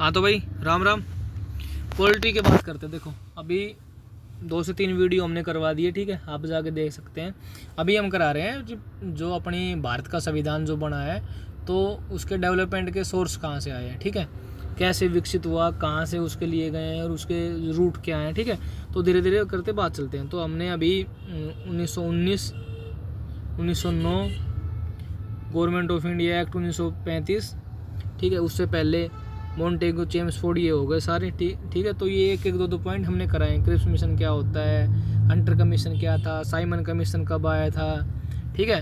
हाँ तो भाई राम राम। पोल्ट्री की बात करते हैं। देखो अभी 2 से 3 वीडियो हमने करवा दिए, ठीक है, आप जाके देख सकते हैं। अभी हम करा रहे हैं जो अपनी भारत का संविधान जो बना है तो उसके डेवलपमेंट के सोर्स कहाँ से आए हैं, ठीक है, कैसे विकसित हुआ, कहाँ से उसके लिए गए हैं और उसके रूट क्या हैं, ठीक है। तो धीरे धीरे करते बात चलते हैं। तो हमने अभी 1919, 1909, गवर्नमेंट ऑफ इंडिया एक्ट 1935, ठीक है, उससे पहले मॉन्टेगो, चेम्सफोर्ड, ये हो गए सारे, ठीक है। तो ये एक एक दो पॉइंट हमने कराए। क्रिप्स मिशन क्या होता है, हंटर कमीशन क्या था, साइमन कमीशन कब आया था, ठीक है,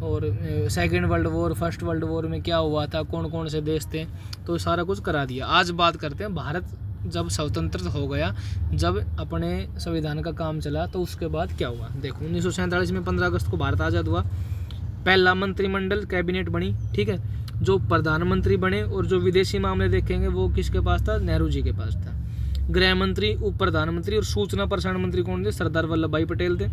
और second world war, first world war में क्या हुआ था, कौन कौन से देश थे, तो सारा कुछ करा दिया। आज बात करते हैं भारत जब स्वतंत्र हो गया, जब अपने संविधान का काम चला तो उसके बाद क्या हुआ। देखो 1947 में 15 अगस्त को भारत आज़ाद हुआ। पहला मंत्रिमंडल कैबिनेट बनी, ठीक है। जो प्रधानमंत्री बने और जो विदेशी मामले देखेंगे वो किसके पास था, नेहरू जी के पास था। गृह मंत्री, उप प्रधानमंत्री और सूचना प्रसारण मंत्री कौन थे, सरदार वल्लभ भाई पटेल थे।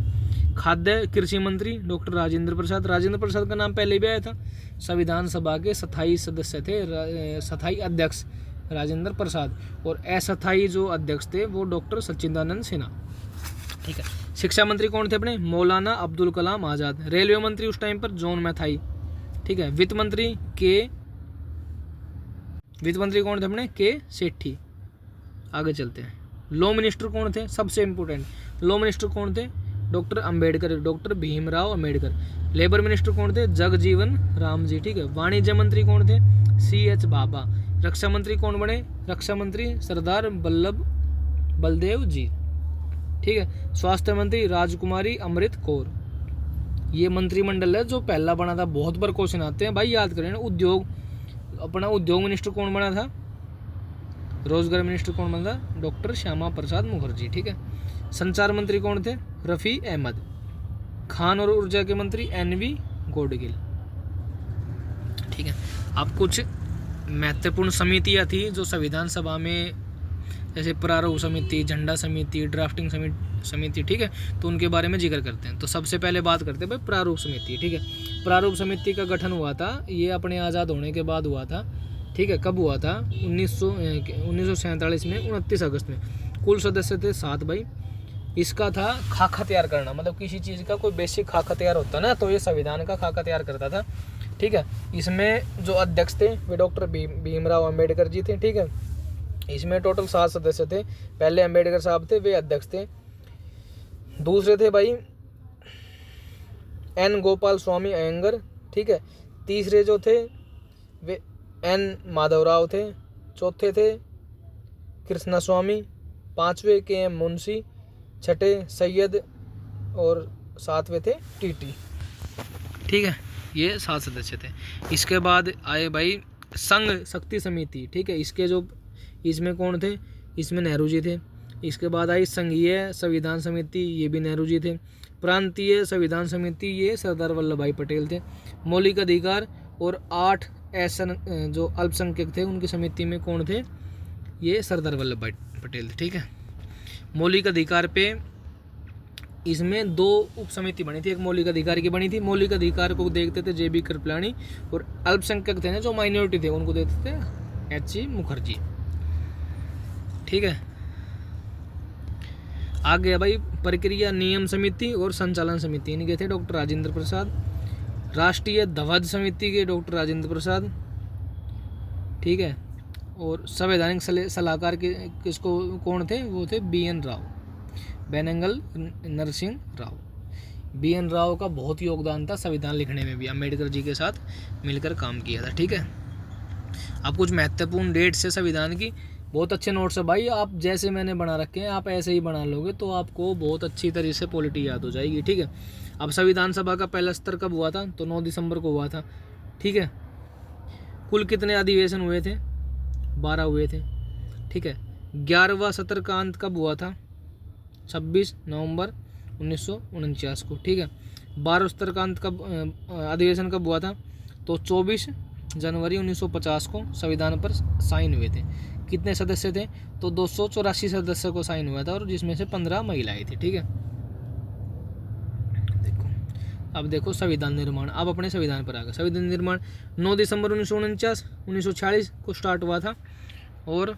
खाद्य कृषि मंत्री डॉक्टर राजेंद्र प्रसाद। राजेंद्र प्रसाद का नाम पहले भी आया था। संविधान सभा के स्थायी सदस्य थे, स्थायी अध्यक्ष राजेंद्र प्रसाद, और अस्थायी जो अध्यक्ष थे वो डॉक्टर सच्चिदानंद सिन्हा, ठीक है। शिक्षा मंत्री कौन थे अपने, मौलाना अब्दुल कलाम आज़ाद। रेलवे मंत्री उस टाइम पर जॉन मैथाई, ठीक है। वित्त मंत्री कौन थे अपने, के सेठी। आगे चलते हैं। लॉ मिनिस्टर कौन थे, सबसे इंपॉर्टेंट लॉ मिनिस्टर कौन थे, doctor Ambedkar, doctor Bhimrao Ambedkar. Labour minister कौन थे, जगजीवन राम जी, ठीक है। वाणिज्य मंत्री कौन थे, CH भाभा। रक्षा मंत्री कौन बने, रक्षा मंत्री सरदार बलदेव जी, ठीक है। स्वास्थ्य मंत्री राजकुमारी अमृत कौर। ये मंत्रिमंडल है जो पहला बना था। बहुत बार क्वेश्चन आते हैं भाई, याद करें ना। अपना उद्योग मिनिस्टर कौन बना था, रोजगार मिनिस्टर कौन बना था, डॉक्टर श्यामा प्रसाद मुखर्जी, ठीक है। संचार मंत्री कौन थे, रफ़ी अहमद। खान और ऊर्जा के मंत्री NV गॉडगिल, ठीक है। अब कुछ महत्वपूर्ण समितियां थी जो संविधान सभा में, जैसे प्रारूप समिति, झंडा समिति, ड्राफ्टिंग समिति, ठीक है, तो उनके बारे में जिक्र करते हैं। तो सबसे पहले बात करते हैं भाई प्रारूप समिति, ठीक है। प्रारूप समिति का गठन हुआ था, ये अपने आज़ाद होने के बाद हुआ था, ठीक है। कब हुआ था, 1947 में 29 अगस्त में। कुल सदस्य थे 7 भाई। इसका था खाका तैयार करना, मतलब किसी चीज़ का कोई बेसिक खाका तैयार होता ना, तो ये संविधान का खाका तैयार करता था, ठीक है। इसमें जो अध्यक्ष थे वे डॉक्टर भीमराव अम्बेडकर जी थे, ठीक है। इसमें टोटल 7 सदस्य थे। पहले अम्बेडकर साहब थे, वे अध्यक्ष थे। दूसरे थे भाई N गोपाल स्वामी अयंगर, ठीक है। तीसरे जो थे वे N माधवराव थे। चौथे थे कृष्णा स्वामी। पांचवे KM मुंशी। छठे सैयद, और सातवें थे TT, ठीक है। ये 7 सदस्य थे। इसके बाद आए भाई संघ शक्ति समिति, ठीक है। इसमें कौन थे, इसमें नेहरू जी थे। इसके बाद आई संघीय संविधान समिति, ये भी नेहरू जी थे। प्रांतीय संविधान समिति, ये सरदार वल्लभ भाई पटेल थे। मौलिक अधिकार और 8 ऐसा जो अल्पसंख्यक थे उनकी समिति में कौन थे, ये सरदार वल्लभ भाई पटेल थे, ठीक है। मौलिक अधिकार पे इसमें 2 उप समिति बनी थी। एक मौलिक अधिकार की बनी थी, मौलिक अधिकार को देखते थे JB कृपलानी, और अल्पसंख्यक थे ना जो माइनॉरिटी थे उनको देखते थे HC मुखर्जी, ठीक है। आगे भाई प्रक्रिया नियम समिति और संचालन समिति, इनके थे डॉक्टर राजेंद्र प्रसाद। राष्ट्रीय ध्वज समिति के डॉक्टर राजेंद्र प्रसाद, ठीक है। और संवैधानिक सलाहकार के किसको कौन थे, वो थे BN राव, बेनंगल नरसिंह राव। BN राव का बहुत योगदान था संविधान लिखने में भी, अम्बेडकर जी के साथ मिलकर काम किया था, ठीक है। अब कुछ महत्वपूर्ण डेट्स है संविधान की। बहुत अच्छे नोट्स है भाई, आप जैसे मैंने बना रखे हैं आप ऐसे ही बना लोगे तो आपको बहुत अच्छी तरीके से पॉलिटी याद हो जाएगी, ठीक है। अब संविधान सभा का पहला सत्र कब हुआ था, तो 9 दिसंबर को हुआ था, ठीक है। कुल कितने अधिवेशन हुए थे, 12 हुए थे, ठीक है। 11वां सत्र का अंत कब हुआ था, 26 नवंबर 1949 को, ठीक है। 12 सत्र का अंत कब, अधिवेशन कब हुआ था, तो 24 जनवरी 1950 को संविधान पर साइन हुए थे। कितने सदस्य थे, तो 284 सदस्य को साइन हुआ था, और जिसमें से 15 महिलाएं थी, ठीक है। अब देखो संविधान निर्माण, अब अपने संविधान पर आ गए। संविधान निर्माण 9 दिसंबर 1949 1946 को स्टार्ट हुआ था, और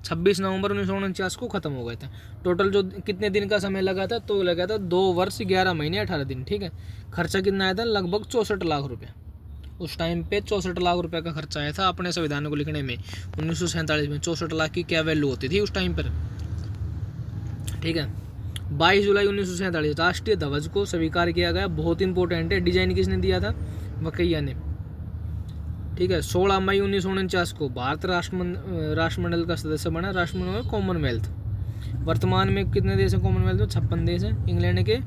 26 नवंबर 1949 को ख़त्म हो गए थे। टोटल जो कितने दिन का समय लगा था, तो लगा था 2 वर्ष 11 महीने 18 दिन, ठीक है। खर्चा कितना आया था, लगभग 64 लाख रुपये। उस टाइम पे 64 लाख रुपए का खर्चा आया था अपने संविधान को लिखने में। 1947 में 64 लाख की क्या वैल्यू होती थी उस टाइम पर, ठीक है। 22 जुलाई 1947 राष्ट्रीय ध्वज को स्वीकार किया गया, बहुत इंपॉर्टेंट है। डिजाइन किसने दिया था, वकैया ने, ठीक है। 16 मई 1949 को भारत राष्ट्रमंडल का सदस्य बना। राष्ट्रमंडल कॉमनवेल्थ, वर्तमान में कितने देश हैं कॉमनवेल्थ में, 56 देश हैं। इंग्लैंड के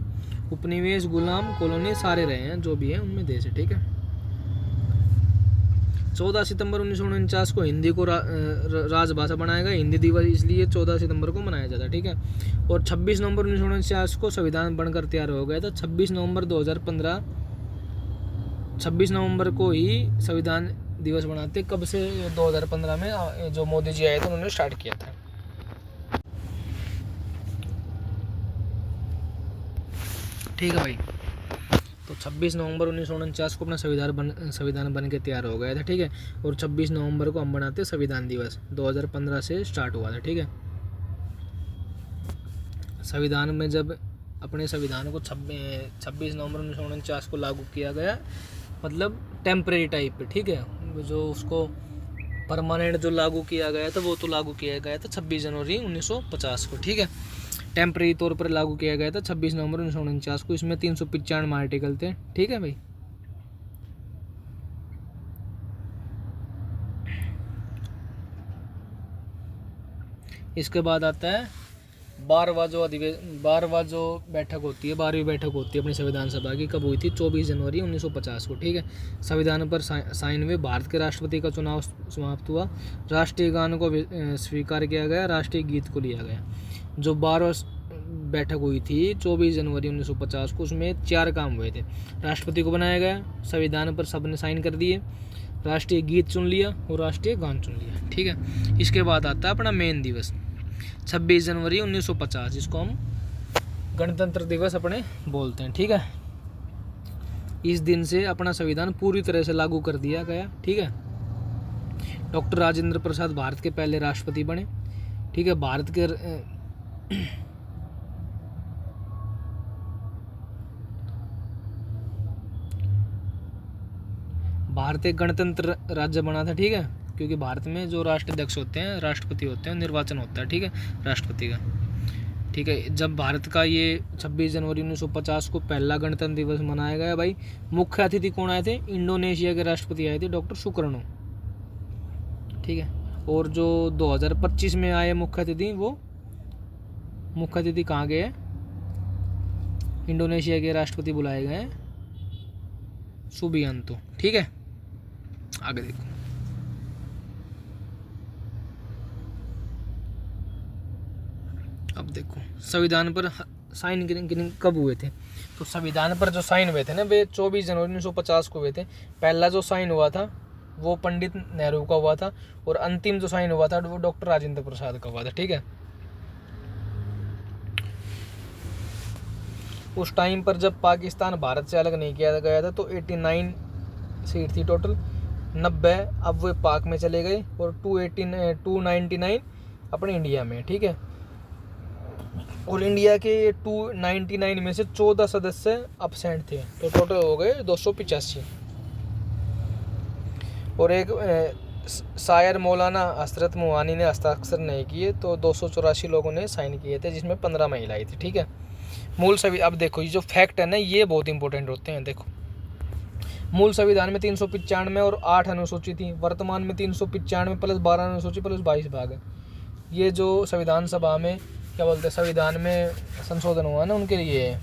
उपनिवेश, गुलाम, कॉलोनी सारे रहे हैं, जो भी है उनमें देश है, ठीक है। 14 सितंबर 1949 को हिंदी को राजभाषा बनाया गया। हिंदी दिवस इसलिए 14 सितंबर को मनाया जाता है, ठीक है। और 26 नवंबर 1949 को संविधान बनकर तैयार हो गया था। 26 नवंबर 2015, 26 नवंबर को ही संविधान दिवस मनाते। कब से, 2015 में जो मोदी जी आए थे उन्होंने स्टार्ट किया था, ठीक है भाई। तो 26 नवंबर 1949 को अपना संविधान बन के तैयार हो गया था, ठीक है। और 26 नवंबर को हम बनाते संविधान दिवस, 2015 से स्टार्ट हुआ था, ठीक है। संविधान में जब अपने संविधान को 26 नवंबर 1949 को लागू किया गया, मतलब टेम्परेरी टाइप पे, ठीक है। जो उसको परमानेंट जो लागू किया गया था वो तो लागू किया गया था 26 जनवरी 1950 को, ठीक है। टेम्परेरी तौर पर लागू किया गया था 26 नवंबर 1949 को। इसमें 395 आर्टिकल थे, ठीक है भाई। इसके बाद आता है 12वां जो बैठक होती है, 12वीं बैठक होती है अपनी संविधान सभा की। कब हुई थी, 24 जनवरी 1950 को, ठीक है। संविधान पर साइन हुए, भारत के राष्ट्रपति का चुनाव समाप्त हुआ, राष्ट्रीय गान को स्वीकार किया गया, राष्ट्रीय गीत को लिया गया। जो 12वां बैठक हुई थी 24 जनवरी 1950 को, उसमें 4 काम हुए थे। राष्ट्रपति को बनाया गया, संविधान पर सबने साइन कर दिए, राष्ट्रीय गीत चुन लिया और राष्ट्रीय गान चुन लिया, ठीक है। इसके बाद आता है अपना मेन दिवस 26 जनवरी 1950, जिसको हम गणतंत्र दिवस अपने बोलते हैं, ठीक है। इस दिन से अपना संविधान पूरी तरह से लागू कर दिया गया, ठीक है। डॉक्टर राजेंद्र प्रसाद भारत के पहले राष्ट्रपति बने, ठीक है। भारत एक गणतंत्र राज्य बना था, ठीक है। क्योंकि भारत में जो राष्ट्राध्यक्ष होते हैं, राष्ट्रपति होते हैं, निर्वाचन होता है, ठीक है, राष्ट्रपति का, ठीक है। जब भारत का ये 26 जनवरी 1950 को पहला गणतंत्र दिवस मनाया गया भाई, मुख्य अतिथि कौन आए थे, इंडोनेशिया के राष्ट्रपति आए थे, डॉक्टर सुकर्णो, ठीक है। और जो 2025 में आए मुख्य अतिथि, वो मुख्य अतिथि कहाँ गए हैं, इंडोनेशिया के राष्ट्रपति बुलाए गए हैं, सुबियांतो, ठीक है। आगे देखो, अब देखो संविधान पर साइन कब हुए थे। तो संविधान पर जो साइन हुए थे ना, वे 24 जनवरी 1950 को हुए थे। पहला जो साइन हुआ था वो पंडित नेहरू का हुआ था, और अंतिम जो साइन हुआ था वो डॉक्टर राजेंद्र प्रसाद का हुआ था, ठीक है। उस टाइम पर जब पाकिस्तान भारत से अलग नहीं किया गया था तो 89 सीट थी टोटल, 90 अब वो पाक में चले गए, और 299 अपने इंडिया में, ठीक है। और इंडिया के 299 में से 14 सदस्य अब्सेंट थे, तो टोटल हो गए 285। और एक शायर मौलाना हसरत मोहानी ने हस्ताक्षर नहीं किए, तो 284 लोगों ने साइन किए थे, जिसमें 15 महिलाएं थी, ठीक है। मूल अब देखो, ये जो फैक्ट है ना, ये बहुत इंपॉर्टेंट होते हैं। देखो, मूल संविधान में 395 और 8 अनुसूची थी। वर्तमान में 395 प्लस 12 अनुसूची प्लस 22 भाग है। ये जो संविधान सभा में क्या बोलते हैं, संविधान में संशोधन हुआ ना, उनके लिए है।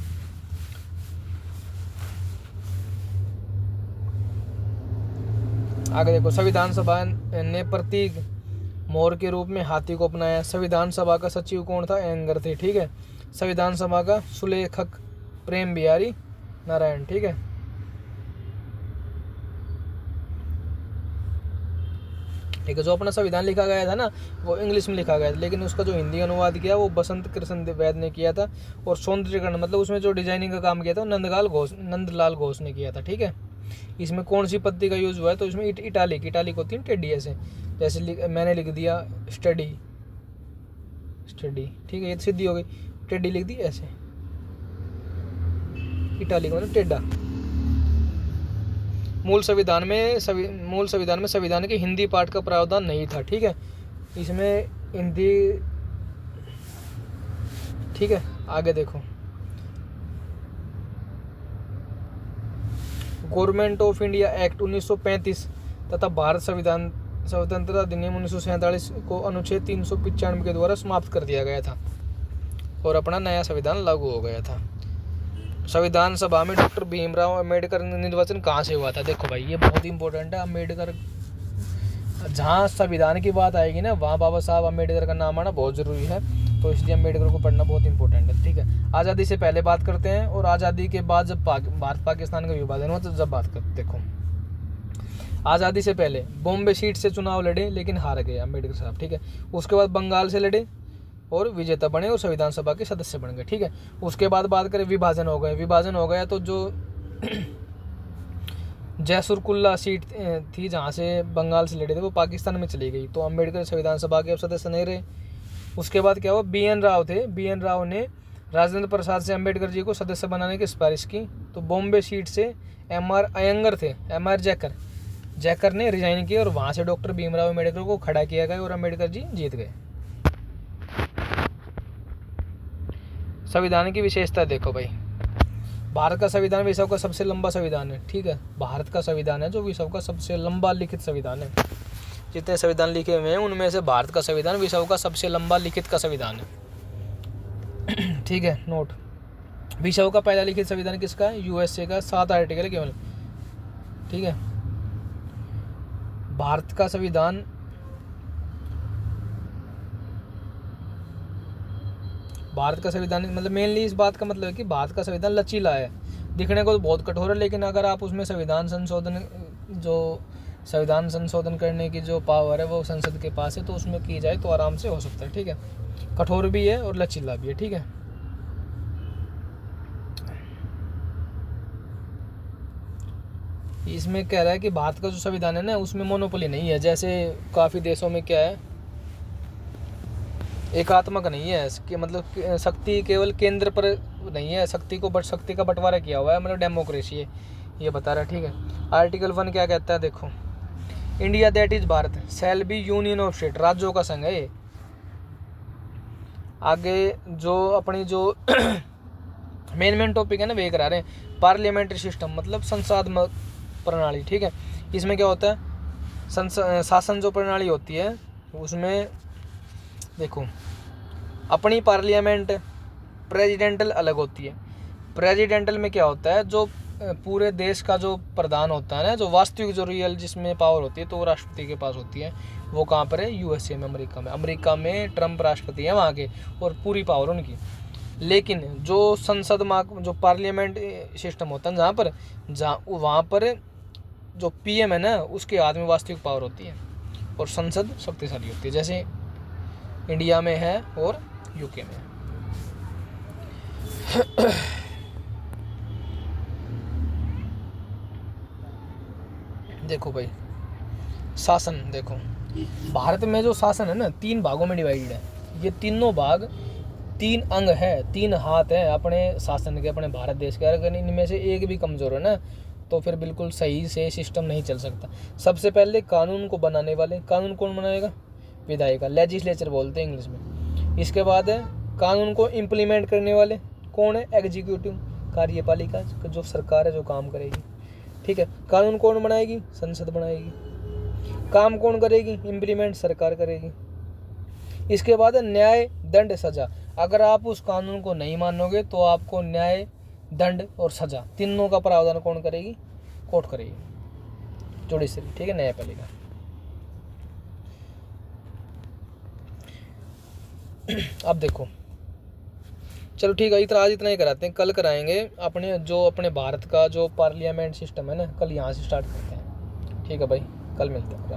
आगे देखो, संविधान सभा ने प्रतीक मोर के रूप में हाथी को अपनाया। संविधान सभा का सचिव कौन था, एंगर थे, ठीक है। संविधान सभा का सुलेखक प्रेम बिहारी नारायण, ठीक है। ठीक है, जो अपना संविधान लिखा गया था ना, वो इंग्लिश में लिखा गया था, लेकिन उसका जो हिंदी अनुवाद किया वो बसंत कृष्ण वैद ने किया था। और सौंदर्यीकरण मतलब उसमें जो डिजाइनिंग का काम किया था वो नंदलाल घोष ने किया था, ठीक है। इसमें कौन सी पद्धति का यूज़ हुआ है, तो इसमें इटालिक होती है टेढ़ी ऐसे, जैसे मैंने लिख दिया स्टडी, ठीक है, ये सीधी हो गई, टेढ़ी लिख दी ऐसे, इटालिक मतलब टेढ़ा। मूल संविधान में संविधान के हिंदी पाठ का प्रावधान नहीं था, ठीक है, इसमें हिंदी, ठीक है। आगे देखो, गवर्नमेंट ऑफ इंडिया एक्ट 1935 तथा भारत संविधान स्वतंत्रता अधिनियम 1947 को अनुच्छेद 395 के द्वारा समाप्त कर दिया गया था और अपना नया संविधान लागू हो गया था। संविधान सभा में डॉक्टर भीमराव अंबेडकर निर्वाचन कहाँ से हुआ था? देखो भाई, ये बहुत इंपॉर्टेंट है। अंबेडकर, जहाँ संविधान की बात आएगी ना, वहाँ बाबा साहब अंबेडकर का नाम आना बहुत ज़रूरी है, तो इसलिए अंबेडकर को पढ़ना बहुत इंपॉर्टेंट है, ठीक है। आज़ादी से पहले बात करते हैं, और आज़ादी के बाद जब भारत पाकिस्तान का विभाजन हुआ तो जब बात करते। देखो, आज़ादी से पहले बॉम्बे सीट से चुनाव लड़े लेकिन हार गए अंबेडकर साहब, ठीक है। उसके बाद बंगाल से लड़े और विजेता बने और संविधान सभा के सदस्य बन गए, ठीक है। उसके बाद बात करें, विभाजन हो गया तो जो जयसुर कुल्ला सीट थी जहाँ से बंगाल से लड़े थे वो पाकिस्तान में चली गई, तो अंबेडकर संविधान सभा के अब सदस्य नहीं रहे। उसके बाद क्या हुआ, BN राव थे, BN राव ने राजेंद्र प्रसाद से अंबेडकर जी को सदस्य बनाने की सिफारिश की, तो बॉम्बे सीट से MR अयंगर थे, MR जैकर ने रिजाइन किया और वहाँ से डॉक्टर भीमराव अंबेडकर को खड़ा किया गया और अंबेडकर जी जीत गए। संविधान की विशेषता देखो भाई, भारत का संविधान विश्व का सबसे लंबा संविधान है, ठीक है। भारत का संविधान है जो विश्व का सबसे लंबा लिखित संविधान है। जितने संविधान लिखे हुए हैं उनमें से भारत का संविधान विश्व का सबसे लंबा लिखित का संविधान है, ठीक है। नोट, विश्व का पहला लिखित संविधान किसका है? USA का, 7 आर्टिकल है केवल, ठीक है। भारत का संविधान मतलब मेनली इस बात का मतलब है कि भारत का संविधान लचीला है, दिखने को तो बहुत कठोर है, लेकिन अगर आप उसमें संविधान संशोधन करने की जो पावर है वो संसद के पास है, तो उसमें की जाए तो आराम से हो सकता है, ठीक है। कठोर भी है और लचीला भी है, ठीक है। इसमें कह रहा है कि भारत का जो संविधान है ना, उसमें मोनोपोली नहीं है, जैसे काफ़ी देशों में क्या है, एकात्मक नहीं है कि मतलब शक्ति केवल केंद्र पर नहीं है, शक्ति का बंटवारा किया हुआ है, मतलब डेमोक्रेसी है, ये बता रहा है, ठीक है। आर्टिकल 1 क्या कहता है? देखो, India that is Bharat shall be union of state, राज्यों का संघ है ये। आगे जो अपनी जो मेन टॉपिक है ना, वे करा रहे हैं, पार्लियामेंट्री सिस्टम मतलब संसदीय प्रणाली, ठीक है। इसमें क्या होता है, शासन जो प्रणाली होती है उसमें देखो, अपनी पार्लियामेंट प्रेसिडेंटल अलग होती है। प्रेसिडेंटल में क्या होता है, जो पूरे देश का जो प्रधान होता है ना, जो वास्तविक जो रियल जिसमें पावर होती है, तो वो राष्ट्रपति के पास होती है। वो कहाँ पर है? USA में, अमेरिका में ट्रम्प राष्ट्रपति है वहाँ के, और पूरी पावर उनकी। लेकिन जो संसद जो पार्लियामेंट सिस्टम होता है वहाँ पर जो PM है ना, उसके हाथ में वास्तविक पावर होती है और संसद शक्तिशाली होती है, जैसे इंडिया में है और UK में। देखो भाई, शासन देखो, भारत में जो शासन है ना 3 भागों में डिवाइडेड है। ये तीनों भाग 3 अंग है, 3 हाथ है अपने शासन के, अपने भारत देश के। अगर इनमें से एक भी कमज़ोर है ना, तो फिर बिल्कुल सही से सिस्टम नहीं चल सकता। सबसे पहले कानून को बनाने वाले, कानून कौन बनाएगा? विधायिका, लेजिस्लेचर बोलते हैं इंग्लिश में। इसके बाद है कानून को इम्प्लीमेंट करने वाले, कौन है? एग्जीक्यूटिव, कार्यपालिका, जो सरकार है जो काम करेगी, ठीक है। कानून कौन बनाएगी? संसद बनाएगी। काम कौन करेगी? इम्प्लीमेंट सरकार करेगी। इसके बाद है न्याय, दंड, सजा। अगर आप उस कानून को नहीं मानोगे तो आपको न्याय, दंड और सजा तीनों का प्रावधान कौन करेगी? कोर्ट करेगी, जुडिशरी, ठीक है, न्यायपालिका। अब देखो, चलो ठीक है, आज इतना ही कराते हैं, कल कराएंगे अपने भारत का जो पार्लियामेंट सिस्टम है ना, कल यहाँ से स्टार्ट करते हैं, ठीक है भाई, कल मिलते हैं।